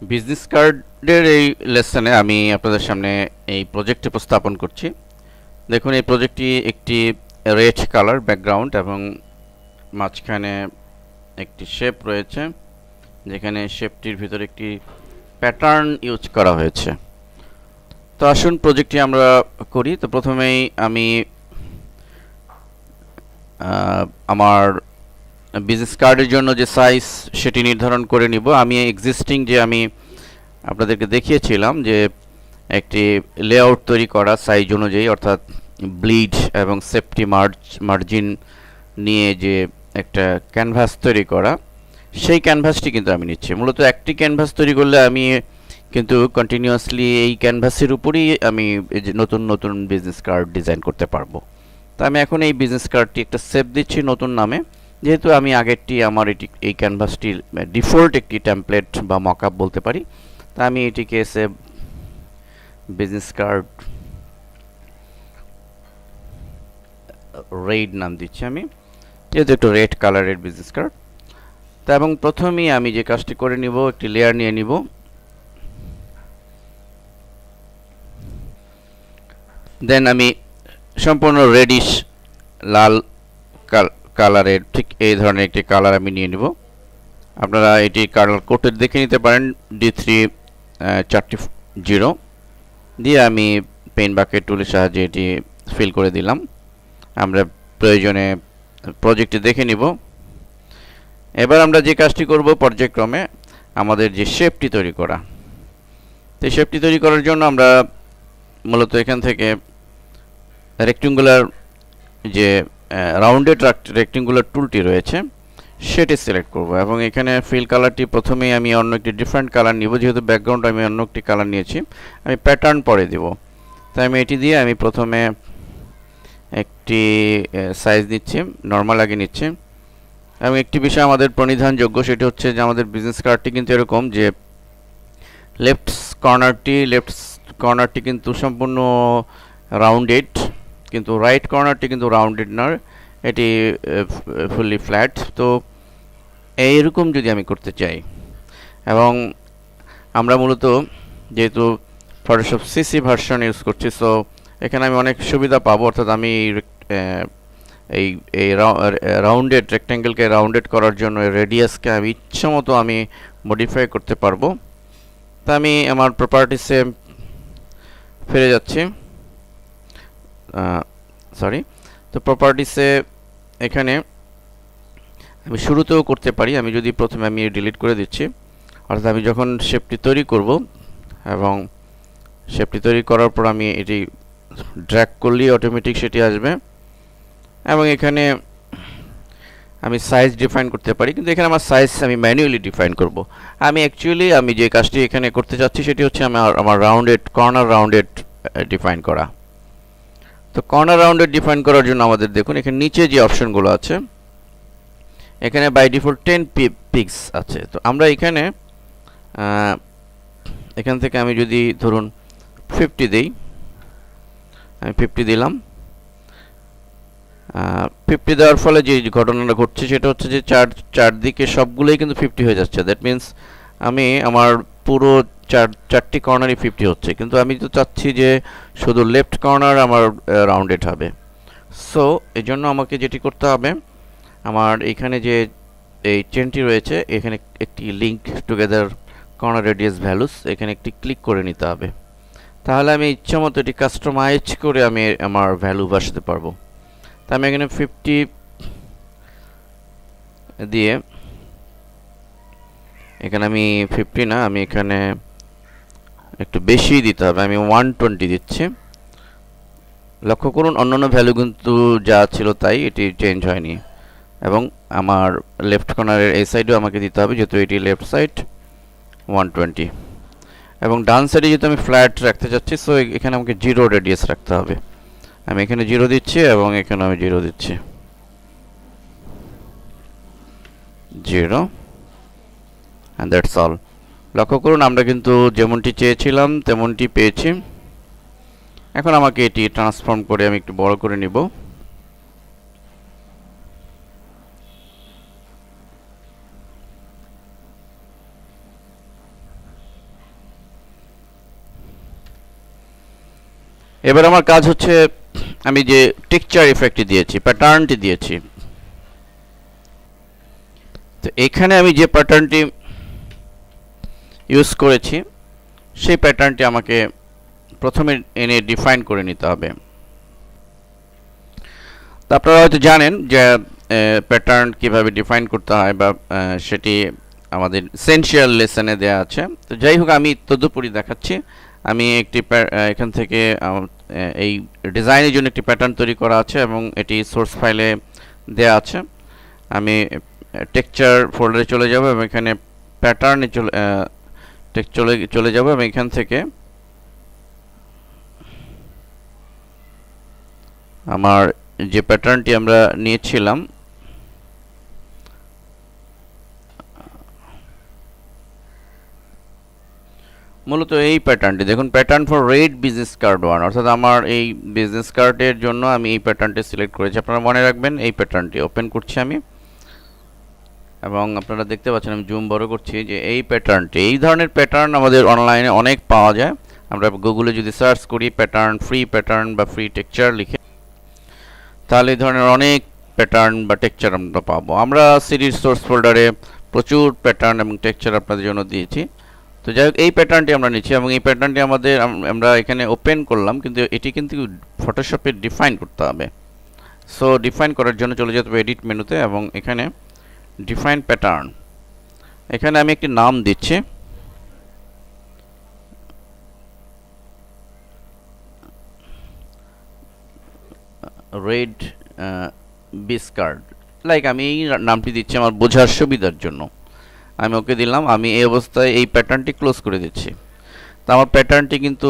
Business কার্ডের এই লেসনে আমি আপনাদের সামনে এই প্রজেক্টটি উপস্থাপন করছি। দেখুন, এই প্রজেক্টটি একটি রেড কালার ব্যাকগ্রাউন্ড এবং মাঝখানে একটি শেপ রয়েছে, যেখানে শেপটির ভিতরে একটি প্যাটার্ন ইউজ করা হয়েছে। তো আসুন প্রজেক্টটি আমরা করি। তো প্রথমেই আমি আমার বিজনেস কার্ডের জন্য যে সাইজ সেটি নির্ধারণ করে নিব। আমি এক্সিস্টিং যে আমি আপনাদেরকে দেখিয়েছিলাম যে একটি লেআউট তৈরি করা সাইজ অনুযায়ী, অর্থাৎ ব্লিড এবং সেফটি মার্জিন নিয়ে যে একটা ক্যানভাস তৈরি করা, সেই ক্যানভাসটি কিন্তু আমি নিচ্ছি। মূলত একটি ক্যানভাস তৈরি করলে আমি কিন্তু কন্টিনিউয়াসলি এই ক্যানভাসের উপরই আমি নতুন নতুন বিজনেস কার্ড ডিজাইন করতে পারবো। তো আমি এখন এই বিজনেস কার্ডটি একটা সেভ দিচ্ছি নতুন নামে, যেহেতু আমি আগেরটি আমার এই ক্যানভাসটির ডিফল্ট একটি টেমপ্লেট বা মকআপ বলতে পারি। তা আমি এটিকে সেভ বিজনেস কার্ড রেড নাম দিচ্ছি আমি, যেহেতু একটু রেড কালারের বিজনেস কার্ড। তা এবং প্রথমেই আমি যে কাজটি করে নিব, একটি লেয়ার নিয়ে নিব। দেন আমি সম্পূর্ণ রেডিশ লাল কালারের ঠিক এই ধরনের একটি কালার আমি নিয়ে নিব। আপনারা এটি কালার কোডের দেখে নিতে পারেন। D3 0 দিয়ে আমি পেন বাকেট টুলের সাহায্যে এটি ফিল করে দিলাম। আমরা প্রয়োজনে প্রজেক্টটি দেখে নিব। এবার আমরা যে কাজটি করব পর্যায়ক্রমে, আমাদের যে শেপটি তৈরি করা। তো এই শেপটি তৈরি করার জন্য আমরা মূলত এখান থেকে রেক্ট্যাঙ্গুলার যে রাউন্ডেড রেক্ট্যাঙ্গুলার টুলটি রয়েছে সেটি সিলেক্ট করব এবং এখানে ফিল কালারটি প্রথমেই আমি অন্য একটি ডিফারেন্ট কালার নিব, যেহেতু ব্যাকগ্রাউন্ড আমি অন্য একটি কালার নিয়েছি। আমি প্যাটার্ন পরে দেব। তাই আমি এটি দিয়ে আমি প্রথমে একটি সাইজ নিচ্ছি, নর্মাল আগে নিচ্ছি। এবং একটি বিষয় আমাদের প্রণিধানযোগ্য, সেটি হচ্ছে যে আমাদের বিজনেস কার্ডটি কিন্তু এরকম যে লেফট কর্নারটি কিন্তু সম্পূর্ণ রাউন্ডেড, কিন্তু রাইট কর্নারটি কিন্তু রাউন্ডেড নয়, এটি ফুললি ফ্ল্যাট। তো এইরকম যদি আমি করতে চাই, এবং আমরা মূলত যেহেতু ফটোশপ সিসি ভার্সন ইউজ করছি, সো এখানে আমি অনেক সুবিধা পাবো। অর্থাৎ আমি এই এই রাউন্ডেড রেক্ট্যাঙ্গেলকে রাউন্ডেড করার জন্য রেডিয়াসকে আমি ইচ্ছামতো আমি মডিফাই করতে পারবো। তা আমি আমার প্রপার্টিসে ফিরে যাচ্ছি। তো প্রপার্টিসে এখানে আমি শুরুতেও করতে পারি। আমি যদি প্রথমে আমি ডিলিট করে দিচ্ছি, অর্থাৎ আমি যখন শেপটি তৈরি করব এবং শেপটি তৈরি করার পর আমি এটি ড্র্যাগ করলেই অটোমেটিক সেটি আসবে। এবং এখানে আমি সাইজ ডিফাইন করতে পারি, কিন্তু এখানে আমার সাইজ আমি ম্যানুয়ালি ডিফাইন করব। আমি যে কাজটি এখানে করতে চাচ্ছি সেটি হচ্ছে আমার কর্নার রাউন্ডেড ডিফাইন করা। তো কর্নার রাউন্ডেড ডিফাইন করার জন্য আমাদের দেখুন এখানে নিচে যে অপশনগুলো আছে, এখানে বাই ডিফল্ট 10 পিক্স আছে। তো আমরা এখান থেকে আমি যদি ধরুন 50 দেই, আমি 50 দিলাম। 50 দেওয়ার ফলে যে ঘটনাটা ঘটছে সেটা হচ্ছে যে চারদিকে সবগুলোই কিন্তু 50 হয়ে যাচ্ছে। দ্যাট মিন্স আমি আমার পুরো চারটি কর্নারই 50 হচ্ছে, কিন্তু আমি তো চাচ্ছি যে শুধু লেফট কর্নার আমার রাউন্ডেড হবে। সো এই জন্য আমাকে যেটি করতে হবে, আমার এখানে যে এই চেনটি রয়েছে, এখানে একটি link together corner radius values, এখানে একটি ক্লিক করে নিতে হবে। তাহলে আমি ইচ্ছামতো এটি কাস্টমাইজ করে আমি আমার ভ্যালু বসাতে পারবো। তা আমি এখানে 50 দিয়ে, এখানে আমি 50 না, আমি এখানে একটু বেশি দিতে হবে, আমি 120 দিচ্ছি। লক্ষ্য করুন অন্যান্য ভ্যালু কিন্তু যা ছিল তাই, এটি চেঞ্জ হয়নি। এবং আমার লেফট কর্নারের এই সাইডেও আমাকে দিতে হবে, যেহেতু এটি লেফট সাইড, 120। এবং ডান সাইডে যেহেতু আমি ফ্ল্যাট রাখতে চাচ্ছি, সো এখানে আমাকে 0 রেডিয়াস রাখতে হবে। আমি এখানে 0 দিচ্ছি এবং এখানে আমি 0 দিচ্ছি, 0, and that's all. লক্ষ্য করুন আমরা কিন্তু যেমনটি চেয়েছিলাম তেমনটি পেয়েছি। এখন আমাকে এটি ট্রান্সফর্ম করে আমি একটু বড় করে নিব। এবার আমার কাজ হচ্ছে আমি যে টেক্সচার ইফেক্টটি দিয়েছি, প্যাটার্নটি দিয়েছি, তো এখানে আমি যে প্যাটার্নটি ইউজ করেছি সেই প্যাটার্নটি আমাকে প্রথমে এনে ডিফাইন করে নিতে হবে। তো আপনারা হয়তো জানেন যে প্যাটার্ন কিভাবে ডিফাইন করতে হয়, বা সেটি আমাদের এসেনশিয়াল লেসনে দেওয়া আছে। তো যাই হোক, আমি তদুপরি দেখাচ্ছি। আমি একটি এখান থেকে এই ডিজাইনের জন্য একটি প্যাটার্ন তৈরি করা আছে এবং এটি সোর্স ফাইলে দেওয়া আছে। আমি টেক্সচার ফোল্ডারে চলে যাব এবং এখানে প্যাটার্নে চলে যাব এবং এখান থেকে আমার যে প্যাটার্নটি আমরা নিয়েছিলাম মূলত এই প্যাটার্নটি দেখুন, pattern for red business card 1, অর্থাৎ আমার এই বিজনেস কার্ডের জন্য আমি এই প্যাটার্নটি সিলেক্ট করেছি। আপনারা মনে রাখবেন, এই প্যাটার্নটি ওপেন করছি আমি, এবং আপনারা দেখতে পাচ্ছেন আমি জুম বড় করছি যে এই প্যাটার্নটি, এই ধরনের প্যাটার্ন আমাদের অনলাইনে অনেক পাওয়া যায়। আমরা গুগলে যদি সার্চ করি প্যাটার্ন, ফ্রি প্যাটার্ন বা ফ্রি টেক্সচার লিখে, তাহলে এই ধরনের অনেক প্যাটার্ন বা টেক্সচার আমরা পাবো। আমরা সিরিজ সোর্স ফোল্ডারে প্রচুর প্যাটার্ন এবং টেক্সচার আপনাদের জন্য দিয়েছি। তো যাই হোক, এই প্যাটার্নটি আমরা নিচ্ছি এবং এই প্যাটার্নটি আমরা এখানে ওপেন করলাম, কিন্তু এটি কিন্তু ফটোশপে ডিফাইন করতে হবে। সো ডিফাইন করার জন্য চলে যেতে হবে এডিট মেনুতে এবং এখানে ডিফাইন প্যাটার্ন, এখানে আমি একটি নাম দিচ্ছি। রেড বিস্কার্ড, লাইক আমি এই নামটি দিচ্ছি আমার বোঝার সুবিধার জন্য। আমি ওকে দিলাম। আমি এই অবস্থায় এই প্যাটার্নটি ক্লোজ করে দিচ্ছি। তো আমার প্যাটার্নটি কিন্তু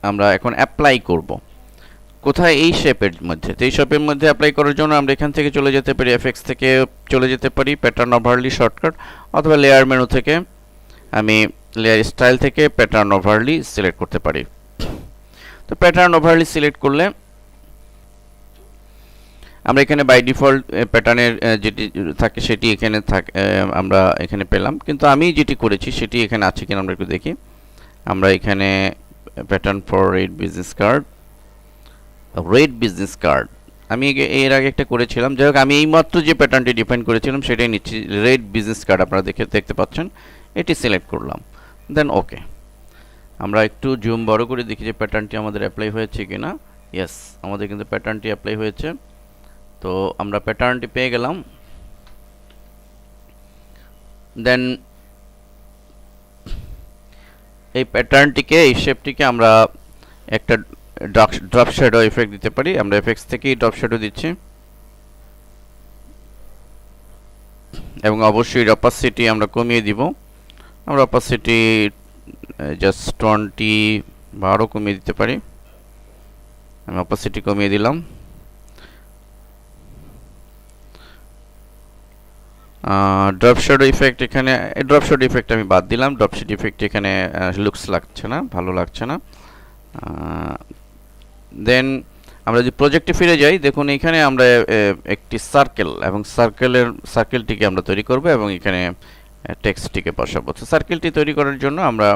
আমরা এখন অ্যাপ্লাই করব কোথায়? এই শেপের মধ্যে। তো এই শেপের মধ্যে অ্যাপ্লাই করার জন্য আমরা এখান থেকে চলে যেতে পারি, এফএক্স থেকে চলে যেতে পারি প্যাটার্ন ওভারলি শর্টকাট, অথবা লেয়ার মেনু থেকে আমি লেয়ার স্টাইল থেকে প্যাটার্ন ওভারলি সিলেক্ট করতে পারি। তো প্যাটার্ন ওভারলি সিলেক্ট করলে আমরা এখানে বাই ডিফল্ট প্যাটার্নের যেটি থাকে সেটি এখানে আমরা এখানে পেলাম, কিন্তু আমি যেটি করেছি সেটি এখানে আছে কিনা আমরা একটু দেখি। আমরা এখানে pattern for red business card আমি এর আগে একটা করেছিলাম। যাই হোক, আমি এইমাত্র যে প্যাটার্নটি ডিফাইন করেছিলাম সেটাই নিচ্ছি, রেড বিজনেস কার্ড। আপনারা দেখতে পাচ্ছেন, এটি সিলেক্ট করলাম, দেন ওকে। আমরা একটু জুম বড় করে দেখি যে প্যাটার্নটি আমাদের অ্যাপ্লাই হয়েছে কিনা। ইয়েস, আমাদের কিন্তু প্যাটার্নটি অ্যাপ্লাই হয়েছে। তো আমরা প্যাটার্নটি পেয়ে গেলাম। দেন এই প্যাটার্নটিকে, এই শেপটিকে আমরা একটা ড্রপ শ্যাডো ইফেক্ট দিতে পারি। আমরা এফএক্স থেকেই ড্রপ শ্যাডো দিচ্ছি এবং অবশ্যই অপাসিটি আমরা কমিয়ে দিব। আমরা অপাসিটি জাস্ট 20 বা আরও কমিয়ে দিতে পারি। আমি অপাসিটি কমিয়ে দিলাম। ড্রপ শ্যাডো ইফেক্ট, এখানে ড্রপ শ্যাডো ইফেক্ট আমি বাদ দিলাম। ড্রপ শ্যাডো ইফেক্ট এখানে লুকস লাগছে না, ভালো লাগছে না। দেন আমরা যদি প্রজেক্টে ফিরে যাই, দেখুন এখানে আমরা একটি সার্কেল এবং সার্কেলটিকে আমরা তৈরি করব এবং এখানে টেক্সটটিকে বসাবো। তো সার্কেলটি তৈরি করার জন্য আমরা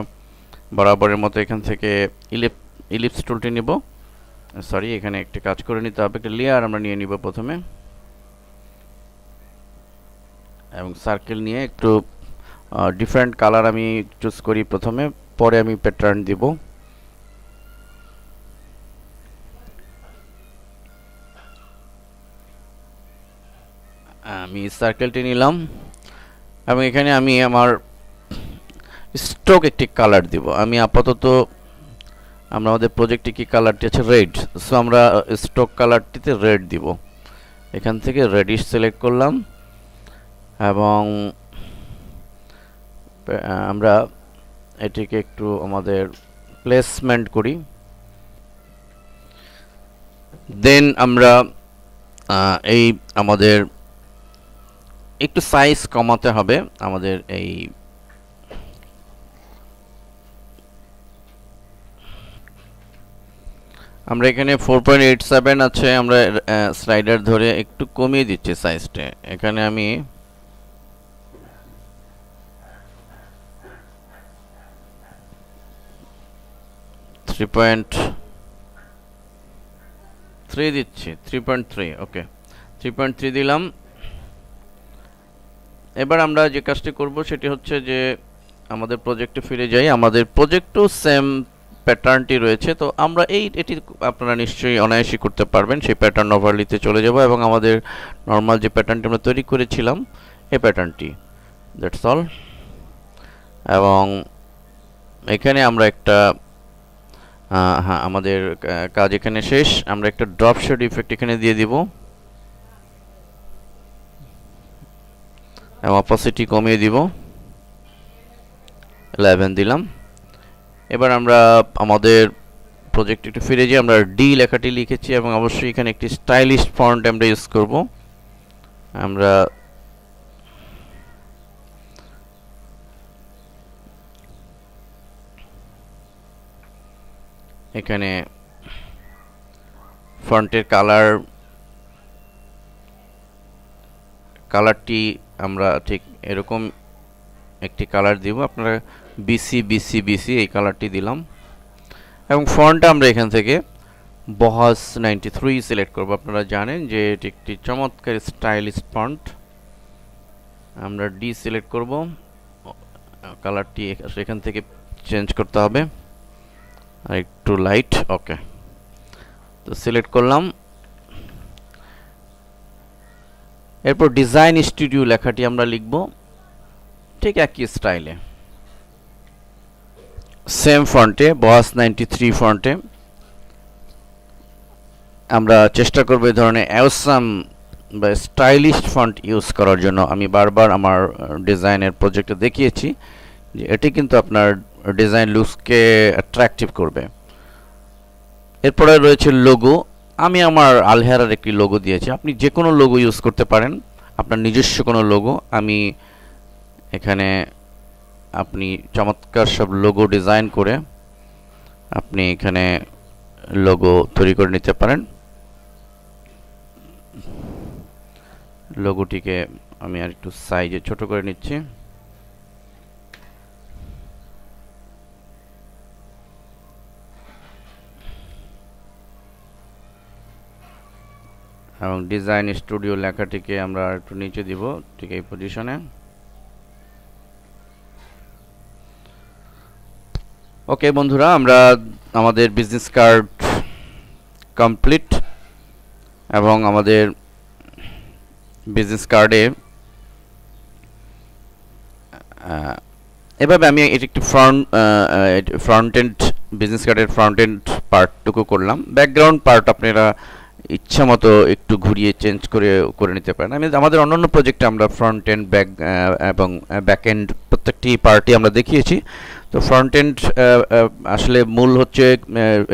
বরাবরের মতো এখান থেকে ইলিপস টুলটি নিব। সরি, এখানে একটি কাজ করে নিতে হবে, একটা লেয়ার আমরা নিয়ে নিব প্রথমে, এবং সার্কেল নিয়ে একটু ডিফারেন্ট কালার আমি চুজ করি প্রথমে, পরে আমি প্যাটার্ন দিব। আমি সার্কেলটি নিলাম এবং এখানে আমি আমার স্ট্রোক একটি কালার দিব। আমি আপাতত আমাদের প্রজেক্টে কি কালারটি আছে? রেড। সো আমরা স্ট্রোক কালারটিতে রেড দিব। এখান থেকে রেডিশ সিলেক্ট করলাম এবং আমরা এটিকে একটু আমাদের প্লেসমেন্ট করি। দেন আমরা এই আমাদের একটু সাইজ কমাতে হবে আমাদের এই আমরা এখানে 4.87 আছে, আমরা স্লাইডার ধরে একটু কমিয়ে দিচ্ছি সাইজটা। এখানে আমি 3.3 দিচ্ছি, 3.3, ওকে 3.3 দিলাম। এবার আমরা যে কাজটি করব সেটি হচ্ছে যে আমাদের প্রজেক্টে ফিরে যাই। আমাদের প্রজেক্টও সেম প্যাটার্নটি রয়েছে, তো আমরা এটি আপনারা নিশ্চয়ই অনায়াসই করতে পারবেন। সেই প্যাটার্ন ওভারলিতে চলে যাব এবং আমাদের নর্মাল যে প্যাটার্নটি আমরা তৈরি করেছিলাম এই প্যাটার্নটি, দ্যাটস অল। এবং এখানে আমরা একটা হ্যাঁ, আমাদের কাজ এখানে শেষ। আমরা একটা ড্রপ শেড ইফেক্ট এখানে দিয়ে দিব এবং অপাসিটি কমিয়ে দিব, 11 দিলাম। এবার আমরা আমাদের প্রজেক্টে একটু ফিরে যাই। আমরা ডি লেখাটি লিখেছি এবং অবশ্যই এখানে একটি স্টাইলিশ ফন্ট আমরা ইউজ করব। আমরা এখানে ফন্টের কালারটি আমরা ঠিক এরকম একটি কালার দিব। আপনারা বিসি বিসি বিসি এই কালারটি দিলাম এবং ফন্টটা আমরা এখান থেকে বহাস 93 সিলেক্ট করব। আপনারা জানেন যে এটি একটি চমৎকার স্টাইলিশ ফন্ট। আমরা ডি সিলেক্ট করব, কালারটি এখান থেকে চেঞ্জ করতে হবে আর একটু লাইট, ওকে। তো সিলেক্ট করলাম। এরপর ডিজাইন স্টুডিও লেখাটি আমরা লিখব ঠিক একই স্টাইলে, সেম ফন্টে, বহাস 93 ফন্টে। আমরা চেষ্টা করব এই ধরনের অ্যাওসাম বা স্টাইলিশ ফন্ট ইউজ করার জন্য। আমি বারবার আমার ডিজাইনের প্রজেক্টে দেখিয়েছি যে এটি কিন্তু আপনার ডিজাইন লুকসকে অ্যাট্রাকটিভ করবে। এরপরে রয়েছে লোগো। আমি আমার আলহেরার একটি লোগো দিয়েছি, আপনি যে কোনো লোগো ইউজ করতে পারেন, আপনার নিজস্ব কোনো লোগো। আমি এখানে আপনি চমৎকার সব লোগো ডিজাইন করে আপনি এখানে লোগো তৈরি করে নিতে পারেন। লোগোটিকে আমি আর একটু সাইজে ছোট করে নিচ্ছি। এবং ডিজাইন স্টুডিও লেখাটিকে আমরা একটু নিচে দিব, ঠিক এই পজিশনে। ওকে বন্ধুরা, আমরা আমাদের বিজনেস কার্ড কমপ্লিট এবং আমাদের বিজনেস কার্ডে এভাবে আমি এটি একটি ফ্রন্ট এন্ড বিজনেস কার্ডের ফ্রন্ট এন্ড পার্টটুকু করলাম। ব্যাকগ্রাউন্ড পার্ট আপনারা ইচ্ছা মতো একটু ঘুরিয়ে চেঞ্জ করে নিতে পারেন। আমাদের অন্যান্য প্রজেক্টে আমরা ফ্রন্ট এন্ড এবং ব্যাক এন্ড প্রত্যেকটি পার্টি আমরা দেখিয়েছি। তো ফ্রন্ট এন্ড আসলে মূল হচ্ছে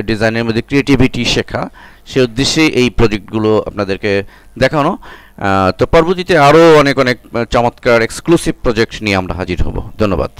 ডিজাইনের মধ্যে ক্রিয়েটিভিটি শেখা, সে উদ্দেশ্যে এই প্রজেক্টগুলো আপনাদেরকে দেখানো। তো পরবর্তীতে আরও অনেক চমৎকার এক্সক্লুসিভ প্রজেক্ট নিয়ে আমরা হাজির হব। ধন্যবাদ।